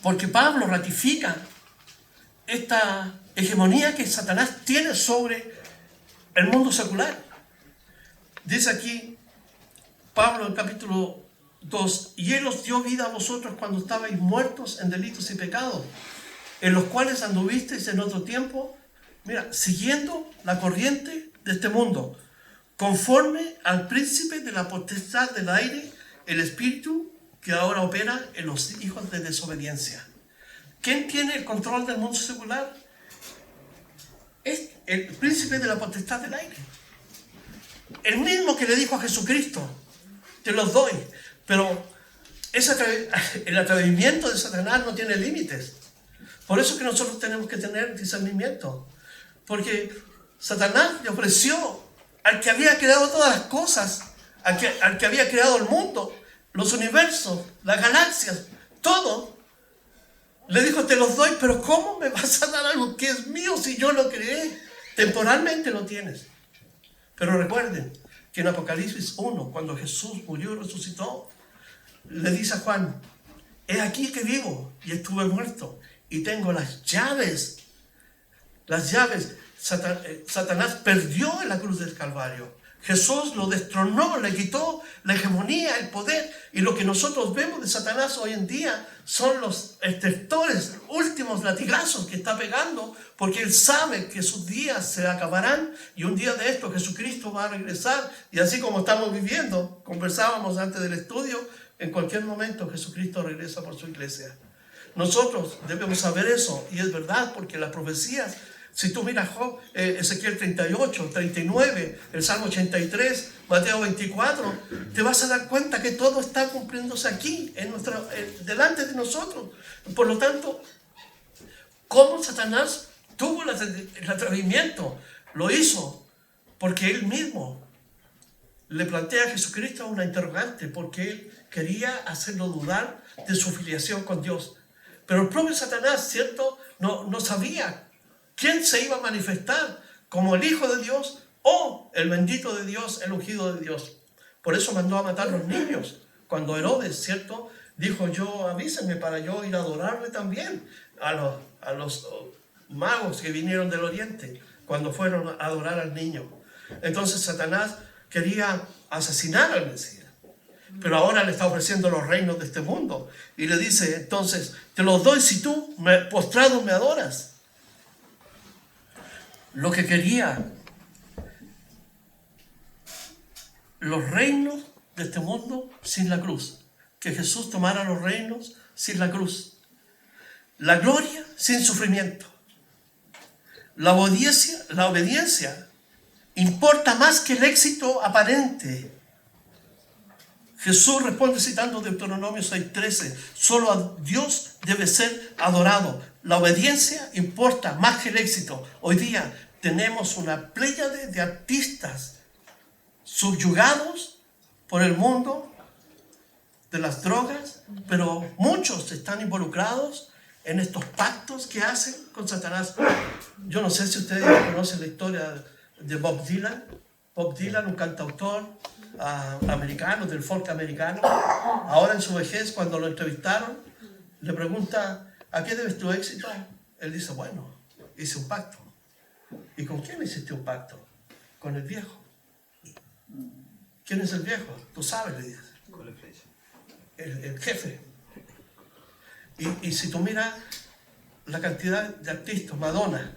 Porque Pablo ratifica esta hegemonía que Satanás tiene sobre el mundo secular. Dice aquí Pablo en capítulo 2, y Él os dio vida a vosotros cuando estabais muertos en delitos y pecados, en los cuales anduvisteis en otro tiempo, siguiendo la corriente de este mundo, conforme al príncipe de la potestad del aire, el espíritu que ahora opera en los hijos de desobediencia. ¿Quién tiene el control del mundo secular? Es el príncipe de la potestad del aire. El mismo que le dijo a Jesucristo, te los doy. Pero el atrevimiento de Satanás no tiene límites. Por eso que nosotros tenemos que tener discernimiento. Porque Satanás le ofreció al que había creado todas las cosas, al que había creado el mundo, los universos, las galaxias, todo. Le dijo, te los doy, pero ¿cómo me vas a dar algo que es mío si yo lo creé? Temporalmente lo tienes. Pero recuerden que en Apocalipsis 1, cuando Jesús murió y resucitó, le dice a Juan, he aquí que vivo y estuve muerto y tengo las llaves. Las llaves. Satanás perdió en la cruz del Calvario. Jesús lo destronó, le quitó la hegemonía, el poder. Y lo que nosotros vemos de Satanás hoy en día son los estertores, últimos latigazos que está pegando, porque él sabe que sus días se acabarán y un día de esto Jesucristo va a regresar. Y así como estamos viviendo, conversábamos antes del estudio, en cualquier momento Jesucristo regresa por su iglesia. Nosotros debemos saber eso, y es verdad, porque las profecías Si tú miras Job, Ezequiel 38, 39, el Salmo 83, Mateo 24, te vas a dar cuenta que todo está cumpliéndose aquí, delante de nosotros. Por lo tanto, ¿cómo Satanás tuvo el atrevimiento? Lo hizo porque él mismo le plantea a Jesucristo una interrogante, porque él quería hacerlo dudar de su filiación con Dios. Pero el propio Satanás, ¿cierto?, no sabía quién se iba a manifestar como el Hijo de Dios o el bendito de Dios, el ungido de Dios. Por eso mandó a matar a los niños. Cuando Herodes, ¿cierto?, dijo, avísenme para yo ir a adorarle también a los magos que vinieron del oriente, cuando fueron a adorar al niño. Entonces Satanás quería asesinar al Mesías, pero ahora le está ofreciendo los reinos de este mundo. Y le dice, entonces, te los doy si tú postrado me adoras. Lo que quería, los reinos de este mundo sin la cruz. Que Jesús tomara los reinos sin la cruz. La gloria sin sufrimiento. La obediencia importa más que el éxito aparente. Jesús responde citando Deuteronomio 6:13, solo a Dios debe ser adorado. La obediencia importa más que el éxito. Hoy día tenemos una pléyade de artistas subyugados por el mundo de las drogas, pero muchos están involucrados en estos pactos que hacen con Satanás. Yo no sé si ustedes conocen la historia de Bob Dylan. Bob Dylan, un cantautor americano, del folk americano. Ahora en su vejez, cuando lo entrevistaron, le pregunta, ¿a qué debes tu éxito? Él dice, bueno, hice un pacto. ¿Y con quién hiciste un pacto? Con el viejo. ¿Quién es el viejo? Tú sabes, le dice. El jefe. Y si tú miras la cantidad de artistas, Madonna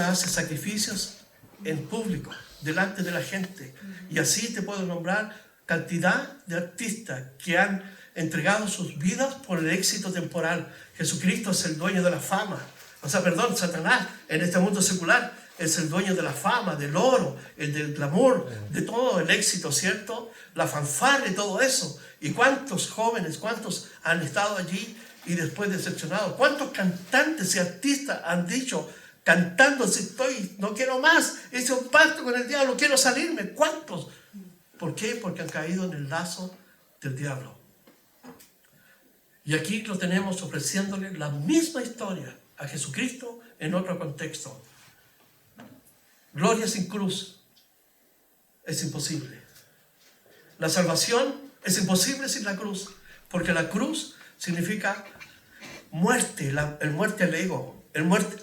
hace sacrificios en público, delante de la gente. Y así te puedo nombrar cantidad de artistas que han entregado sus vidas por el éxito temporal. Jesucristo es el dueño de la fama. Satanás en este mundo secular es el dueño de la fama, del oro, del glamour, de todo el éxito, ¿cierto? La fanfarria y todo eso. ¿Y cuántos jóvenes, cuántos han estado allí y después decepcionados? ¿Cuántos cantantes y artistas han dicho, cantando, no quiero más, hice un pacto con el diablo, quiero salirme? ¿Cuántos? ¿Por qué? Porque han caído en el lazo del diablo. Y aquí lo tenemos ofreciéndole la misma historia a Jesucristo en otro contexto. Gloria sin cruz es imposible. La salvación es imposible sin la cruz, porque la cruz significa muerte, el muerte al ego,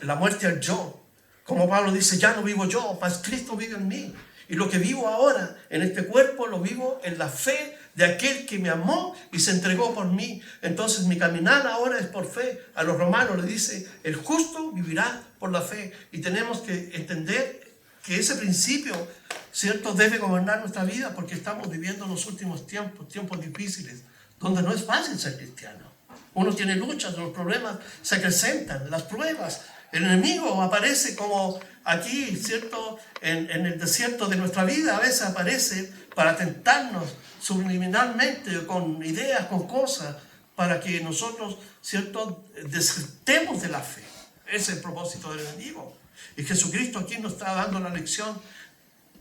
la muerte al yo. Como Pablo dice, ya no vivo yo, mas Cristo vive en mí. Y lo que vivo ahora en este cuerpo lo vivo en la fe de aquel que me amó y se entregó por mí. Entonces mi caminar ahora es por fe. A los romanos le dice, el justo vivirá por la fe. Y tenemos que entender que ese principio, ¿cierto?, debe gobernar nuestra vida, porque estamos viviendo los últimos tiempos difíciles, donde no es fácil ser cristiano. Uno tiene luchas, los problemas se acrecentan, las pruebas. El enemigo aparece como aquí, ¿cierto?, en el desierto de nuestra vida. A veces aparece para tentarnos subliminalmente con ideas, con cosas, para que nosotros, ¿cierto?, desertemos de la fe. Ese es el propósito del enemigo. Y Jesucristo aquí nos está dando la lección.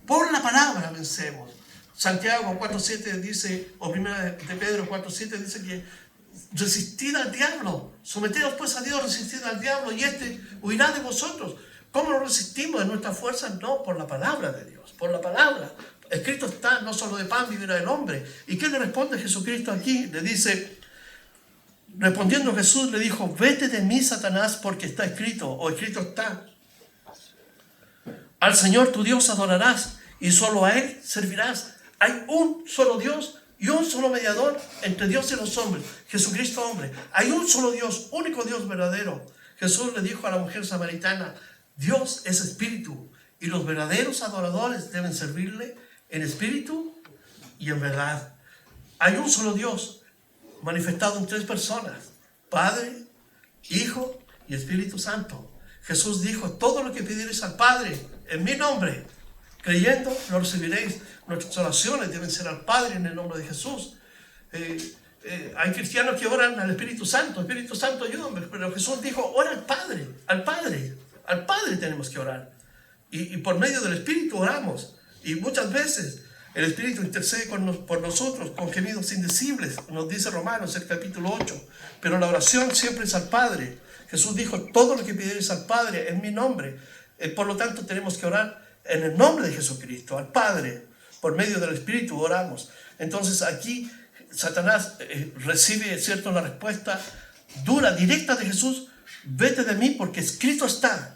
Por la palabra vencemos. Santiago 4:7 dice, o primera de Pedro 4:7 dice que resistid al diablo, someteos pues a Dios, resistid al diablo y éste huirá de vosotros. ¿Cómo lo resistimos? De nuestras fuerzas, no, por la palabra de Dios, por la palabra. Escrito está, no solo de pan vivirá el hombre. ¿Y qué le responde Jesucristo aquí? Le dice, respondiendo Jesús le dijo, vete de mí, Satanás, porque está escrito, o escrito está, al Señor tu Dios adorarás y solo a Él servirás. Hay un solo Dios y un solo mediador entre Dios y los hombres, Jesucristo hombre. Hay un solo Dios, único Dios verdadero. Jesús le dijo a la mujer samaritana, Dios es espíritu y los verdaderos adoradores deben servirle en espíritu y en verdad. Hay un solo Dios manifestado en tres personas, Padre, Hijo y Espíritu Santo. Jesús dijo, todo lo que pidierais al Padre en mi nombre, creyendo, lo recibiréis. Nuestras oraciones deben ser al Padre en el nombre de Jesús. Hay cristianos que oran al Espíritu Santo, ayúdame, pero Jesús dijo, ora al Padre, al Padre tenemos que orar. Y por medio del Espíritu oramos. Y muchas veces el Espíritu intercede por nosotros con gemidos indecibles, nos dice Romanos, el capítulo 8. Pero la oración siempre es al Padre. Jesús dijo, todo lo que pidierais al Padre en mi nombre. Por lo tanto, tenemos que orar en el nombre de Jesucristo, al Padre. Por medio del Espíritu oramos. Entonces aquí Satanás recibe, ¿cierto?, la respuesta dura, directa de Jesús. Vete de mí porque escrito está.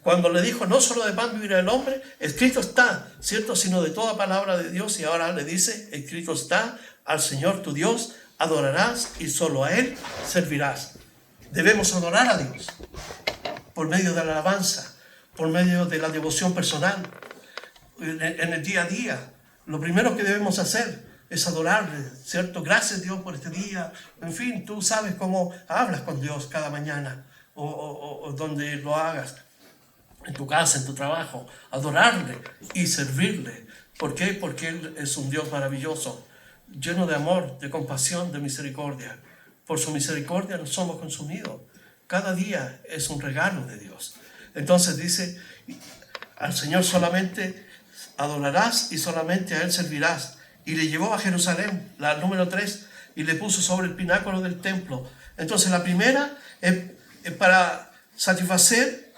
Cuando le dijo, no solo de pan vivirá el hombre, escrito está, ¿cierto?, sino de toda palabra de Dios. Y ahora le dice, escrito está, al Señor tu Dios adorarás y solo a Él servirás. Debemos adorar a Dios por medio de la alabanza, por medio de la devoción personal, en el día a día. Lo primero que debemos hacer es adorarle, ¿cierto? Gracias, Dios, por este día. En fin, tú sabes cómo hablas con Dios cada mañana o donde lo hagas, en tu casa, en tu trabajo. Adorarle y servirle. ¿Por qué? Porque Él es un Dios maravilloso, lleno de amor, de compasión, de misericordia. Por su misericordia no somos consumidos. Cada día es un regalo de Dios. Entonces dice, al Señor solamente adorarás y solamente a Él servirás. Y le llevó a Jerusalén, la número 3, y le puso sobre el pináculo del templo. Entonces la primera es para satisfacer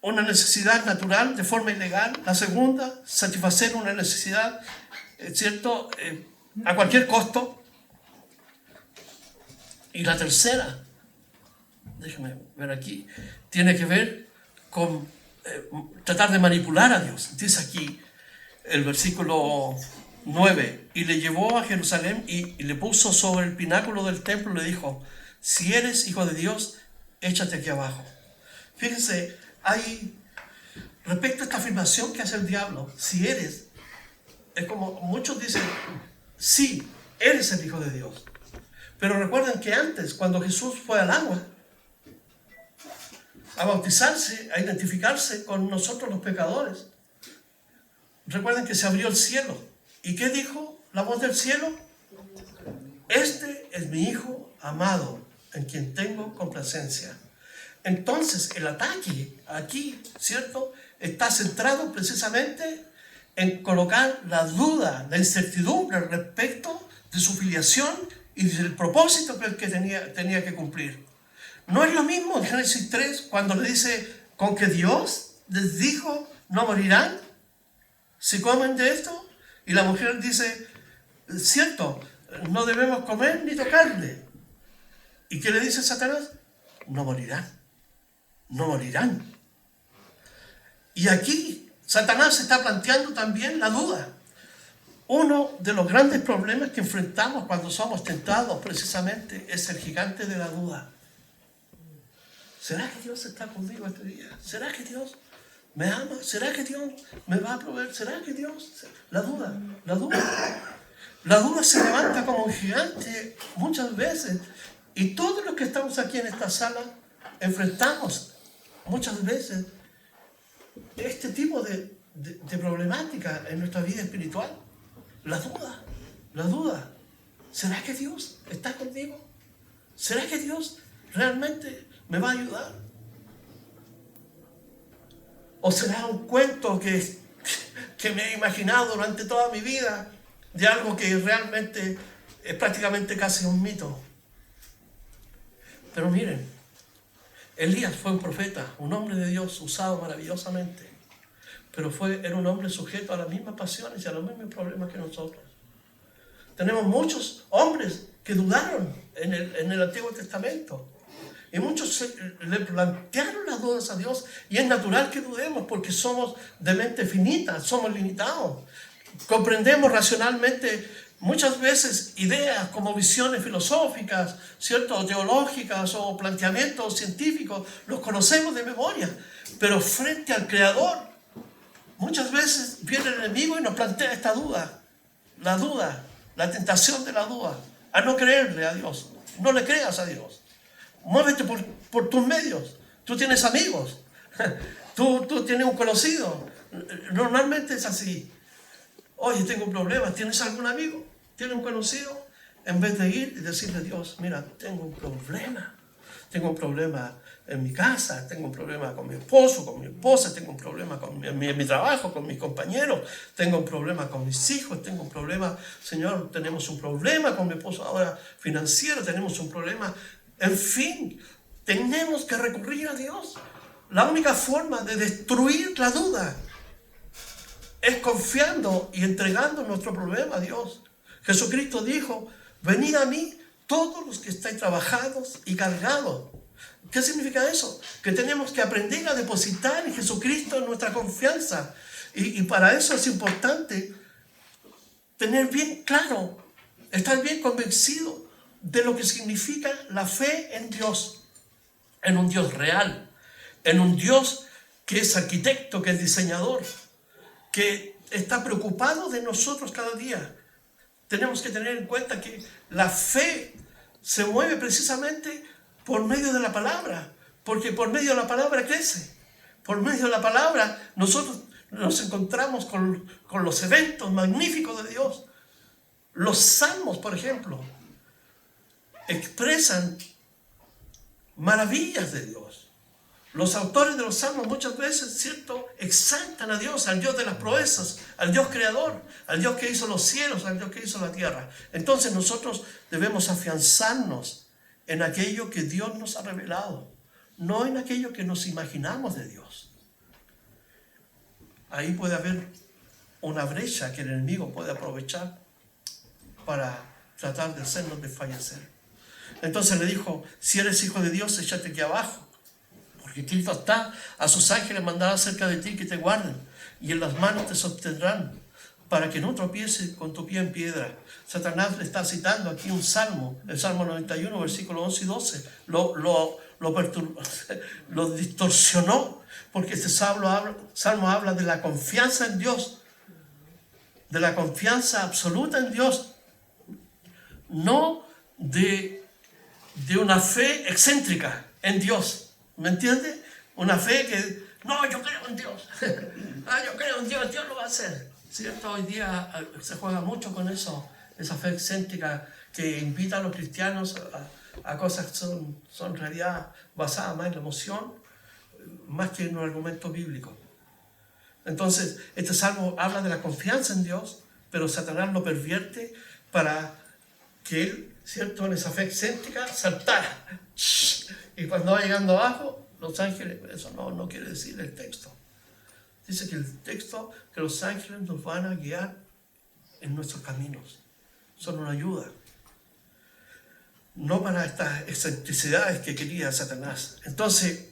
una necesidad natural de forma ilegal. La segunda, satisfacer una necesidad, ¿cierto?, a cualquier costo. Y la tercera, déjame ver aquí, tiene que ver con tratar de manipular a Dios. Dice aquí el versículo 9, y le llevó a Jerusalén y le puso sobre el pináculo del templo y le dijo, si eres hijo de Dios, échate aquí abajo. Fíjense, hay, respecto a esta afirmación que hace el diablo, si eres, es como muchos dicen, sí, eres el hijo de Dios. Pero recuerden que antes, cuando Jesús fue al agua, a bautizarse, a identificarse con nosotros los pecadores, recuerden que se abrió el cielo. ¿Y qué dijo la voz del cielo? Este es mi Hijo amado, en quien tengo complacencia. Entonces, el ataque aquí, ¿cierto?, está centrado precisamente en colocar la duda, la incertidumbre respecto de su filiación y del propósito que tenía que cumplir. No es lo mismo en Génesis 3, cuando le dice, con que Dios les dijo, no morirán si comen de esto. Y la mujer dice, cierto, no debemos comer ni tocarle. ¿Y qué le dice Satanás? No morirán. Y aquí Satanás está planteando también la duda. Uno de los grandes problemas que enfrentamos cuando somos tentados precisamente es el gigante de la duda. ¿Será que Dios está conmigo este día? ¿Será que Dios me ama? ¿Será que Dios me va a proveer? ¿Será que Dios? La duda. La duda se levanta como un gigante muchas veces. Y todos los que estamos aquí en esta sala enfrentamos muchas veces este tipo de problemática en nuestra vida espiritual. La duda. ¿Será que Dios está conmigo? ¿Será que Dios realmente me va a ayudar? ¿O será un cuento que me he imaginado durante toda mi vida de algo que realmente es prácticamente casi un mito? Pero miren, Elías fue un profeta, un hombre de Dios usado maravillosamente, pero era un hombre sujeto a las mismas pasiones y a los mismos problemas que nosotros. Tenemos muchos hombres que dudaron en el Antiguo Testamento. Y muchos le plantearon las dudas a Dios. Y es natural que dudemos porque somos de mente finita, somos limitados. Comprendemos racionalmente muchas veces ideas como visiones filosóficas, ¿cierto?, teológicas o planteamientos científicos. Los conocemos de memoria. Pero frente al Creador, muchas veces viene el enemigo y nos plantea esta duda. La tentación de la duda. A no creerle a Dios. No le creas a Dios. Muévete por tus medios. Tú tienes amigos. Tú tienes un conocido. Normalmente es así. Oye, tengo un problema. ¿Tienes algún amigo? ¿Tienes un conocido? En vez de ir y decirle a Dios, mira, tengo un problema. Tengo un problema en mi casa, tengo un problema con mi esposo, con mi esposa, tengo un problema en mi trabajo, con mis compañeros, tengo un problema con mis hijos, tengo un problema, Señor, tenemos un problema con mi esposo ahora financiero, tenemos un problema, en fin, tenemos que recurrir a Dios. La única forma de destruir la duda es confiando y entregando nuestro problema a Dios. Jesucristo dijo, venid a mí todos los que estáis trabajados y cargados. ¿Qué significa eso? Que tenemos que aprender a depositar en Jesucristo nuestra confianza. Y para eso es importante tener bien claro, estar bien convencido de lo que significa la fe en Dios, en un Dios real, en un Dios que es arquitecto, que es diseñador, que está preocupado de nosotros cada día. Tenemos que tener en cuenta que la fe se mueve precisamente por medio de la palabra, porque por medio de la palabra crece. Por medio de la palabra nosotros nos encontramos con los eventos magníficos de Dios. Los salmos, por ejemplo, expresan maravillas de Dios. Los autores de los salmos muchas veces, ¿cierto?, exaltan a Dios, al Dios de las proezas, al Dios creador, al Dios que hizo los cielos, al Dios que hizo la tierra. Entonces nosotros debemos afianzarnos en aquello que Dios nos ha revelado, no en aquello que nos imaginamos de Dios. Ahí puede haber una brecha que el enemigo puede aprovechar para tratar de hacernos desfallecer. Entonces le dijo, si eres hijo de Dios, échate aquí abajo, porque Cristo está, a sus ángeles mandará cerca de ti que te guarden, y en las manos te sostendrán, para que no tropieces con tu pie en piedra. Satanás le está citando aquí un salmo, el Salmo 91, versículos 11 y 12. Lo distorsionó, porque este salmo habla de la confianza en Dios, de la confianza absoluta en Dios, no de una fe excéntrica en Dios. ¿Me entiende? Una fe que, no, yo creo en Dios. Yo creo en Dios, Dios lo va a hacer. ¿Cierto? Hoy día se juega mucho con eso, esa fe excéntrica que invita a los cristianos a cosas que son en realidad basadas más en la emoción, más que en un argumento bíblico. Entonces, este salmo habla de la confianza en Dios, pero Satanás lo pervierte para que él, ¿cierto?, en esa fe excéntrica, saltara. Y cuando va llegando abajo, los ángeles, eso no quiere decir el texto. Dice que el texto, que los ángeles nos van a guiar en nuestros caminos. Son una ayuda. No para estas excentricidades que quería Satanás. Entonces,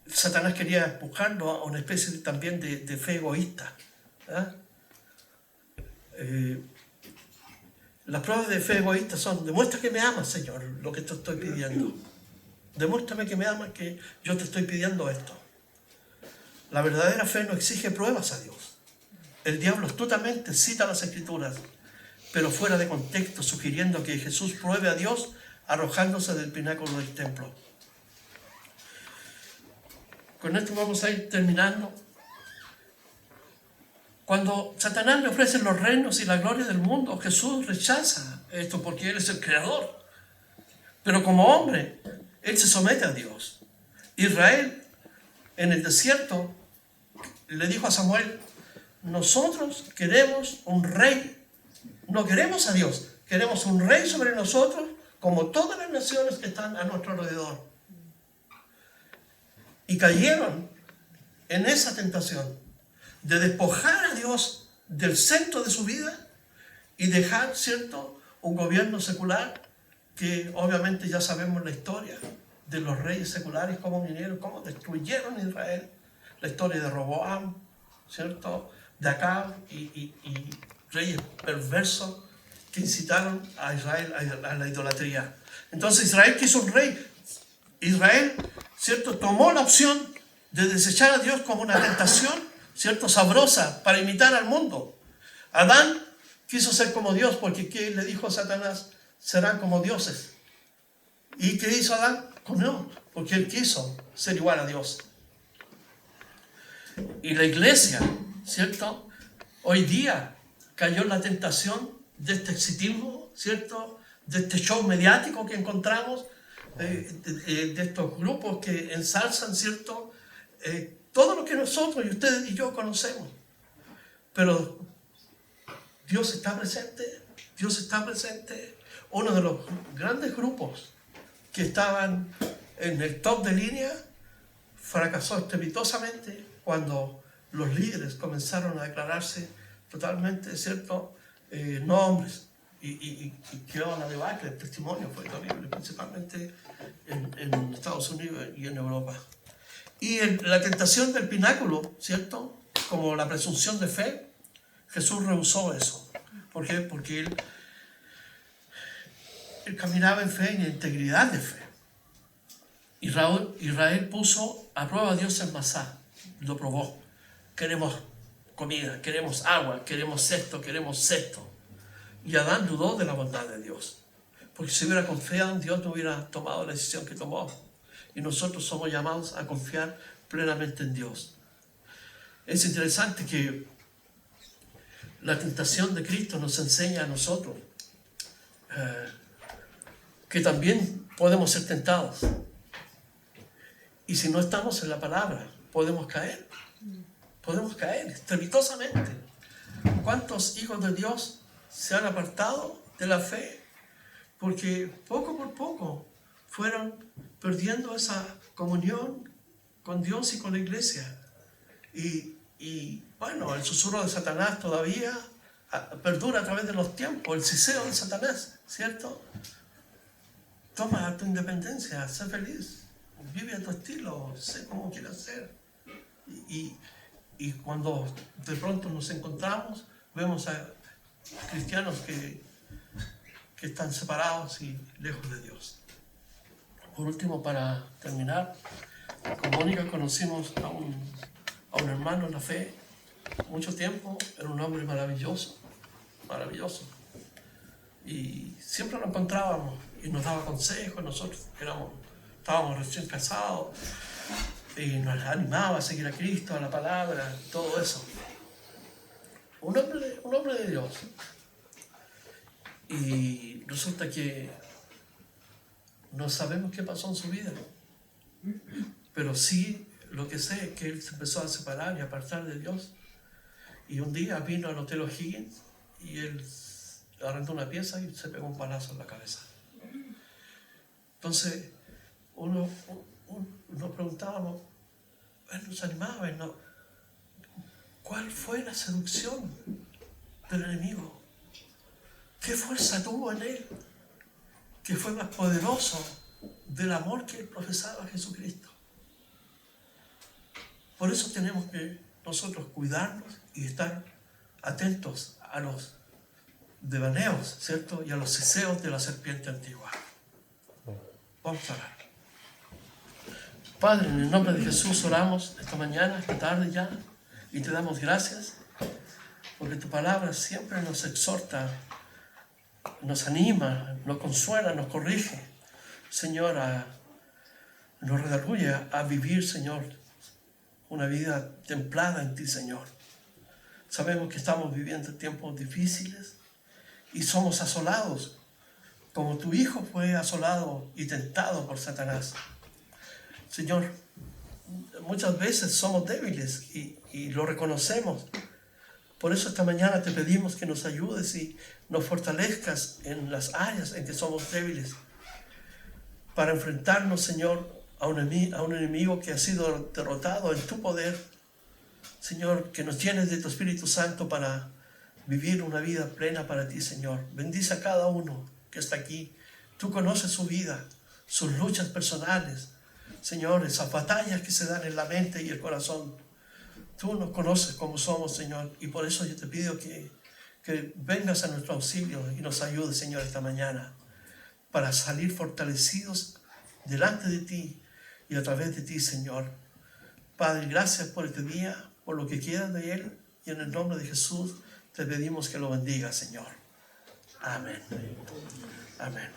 Satanás quería empujarlo a una especie también de fe egoísta. Las pruebas de fe egoísta son, demuestra que me amas, Señor, lo que te estoy pidiendo. Demuéstrame que me amas, que yo te estoy pidiendo esto. La verdadera fe no exige pruebas a Dios. El diablo astutamente cita las Escrituras, pero fuera de contexto, sugiriendo que Jesús pruebe a Dios arrojándose del pináculo del templo. Con esto vamos a ir terminando. Cuando Satanás le ofrece los reinos y la gloria del mundo, Jesús rechaza esto porque Él es el creador. Pero como hombre, Él se somete a Dios. Israel, en el desierto, le dijo a Samuel, nosotros queremos un rey, no queremos a Dios, queremos un rey sobre nosotros, como todas las naciones que están a nuestro alrededor. Y cayeron en esa tentación de despojar a Dios del centro de su vida y dejar, ¿cierto?, un gobierno secular que obviamente ya sabemos la historia de los reyes seculares, cómo vinieron, cómo destruyeron Israel, la historia de Roboam, ¿cierto?, de Acab y reyes perversos que incitaron a Israel a la idolatría. Entonces Israel quiso un rey. Israel, ¿cierto?, tomó la opción de desechar a Dios como una tentación, ¿cierto?, sabrosa para imitar al mundo. Adán quiso ser como Dios porque ¿qué le dijo a Satanás? Serán como dioses. ¿Y qué hizo Adán? Comió, porque él quiso. ser igual a Dios. Y la iglesia, ¿cierto? Hoy día cayó en la tentación de este exitismo, ¿cierto? De este show mediático que encontramos, de estos grupos que ensalzan, ¿cierto? Todo lo que nosotros y ustedes y yo conocemos. Pero Dios está presente, Dios está presente. Uno de los grandes grupos que estaban en el top de línea fracasó estrepitosamente cuando los líderes comenzaron a declararse totalmente, ¿cierto?, no hombres. Y quedó una debacle, el testimonio fue terrible, principalmente en Estados Unidos y en Europa. Y la tentación del pináculo, ¿cierto?, como la presunción de fe, Jesús rehusó eso. ¿Por qué? Porque él caminaba en fe y en integridad de fe. Israel puso a prueba a Dios en Masá, lo probó. Queremos comida, queremos agua, queremos esto. Y Adán dudó de la bondad de Dios, porque si hubiera confiado en Dios no hubiera tomado la decisión que tomó. Y nosotros somos llamados a confiar plenamente en Dios. Es interesante que la tentación de Cristo nos enseña a nosotros que también podemos ser tentados. Y si no estamos en la palabra, podemos caer estrepitosamente. ¿Cuántos hijos de Dios se han apartado de la fe? Porque poco por poco fueron perdiendo esa comunión con Dios y con la iglesia. Y bueno, el susurro de Satanás todavía perdura a través de los tiempos, el siseo de Satanás, ¿cierto? Toma tu independencia, sé feliz, vive a tu estilo, sé cómo quieras ser. Y cuando de pronto nos encontramos, vemos a cristianos que están separados y lejos de Dios. Por último, para terminar, con Mónica conocimos a un hermano en la fe, mucho tiempo, era un hombre maravilloso. Y siempre lo encontrábamos y nos daba consejos. Nosotros estábamos recién casados y nos animaba a seguir a Cristo, a la palabra, todo eso. Un hombre de Dios. Y resulta que no sabemos qué pasó en su vida, pero sí lo que sé es que él se empezó a separar y a apartar de Dios. Y un día vino al Hotel O'Higgins y él arrendó una pieza y se pegó un palazo en la cabeza. Entonces, nos preguntábamos, él nos animaba, ¿cuál fue la seducción del enemigo? ¿Qué fuerza tuvo en él? Que fue más poderoso del amor que él profesaba a Jesucristo. Por eso tenemos que nosotros cuidarnos y estar atentos a los devaneos, ¿cierto? Y a los deseos de la serpiente antigua. Vamos a orar. Padre, en el nombre de Jesús oramos esta mañana, esta tarde ya, y te damos gracias porque tu palabra siempre nos exhorta, nos anima, nos consuela, nos corrige, Señor, nos redarguye a vivir, Señor, una vida templada en ti, Señor. Sabemos que estamos viviendo tiempos difíciles y somos asolados, como tu Hijo fue asolado y tentado por Satanás. Señor, muchas veces somos débiles y lo reconocemos. Por eso esta mañana te pedimos que nos ayudes y nos fortalezcas en las áreas en que somos débiles para enfrentarnos, Señor, a un enemigo que ha sido derrotado en tu poder. Señor, que nos llenes de tu Espíritu Santo para vivir una vida plena para ti, Señor. Bendice a cada uno que está aquí. Tú conoces su vida, sus luchas personales, Señor, esas batallas que se dan en la mente y el corazón. Tú nos conoces como somos, Señor, y por eso yo te pido que vengas a nuestro auxilio y nos ayudes, Señor, esta mañana para salir fortalecidos delante de ti y a través de ti, Señor. Padre, gracias por este día, por lo que queda de él, y en el nombre de Jesús te pedimos que lo bendiga, Señor. Amén. Amén.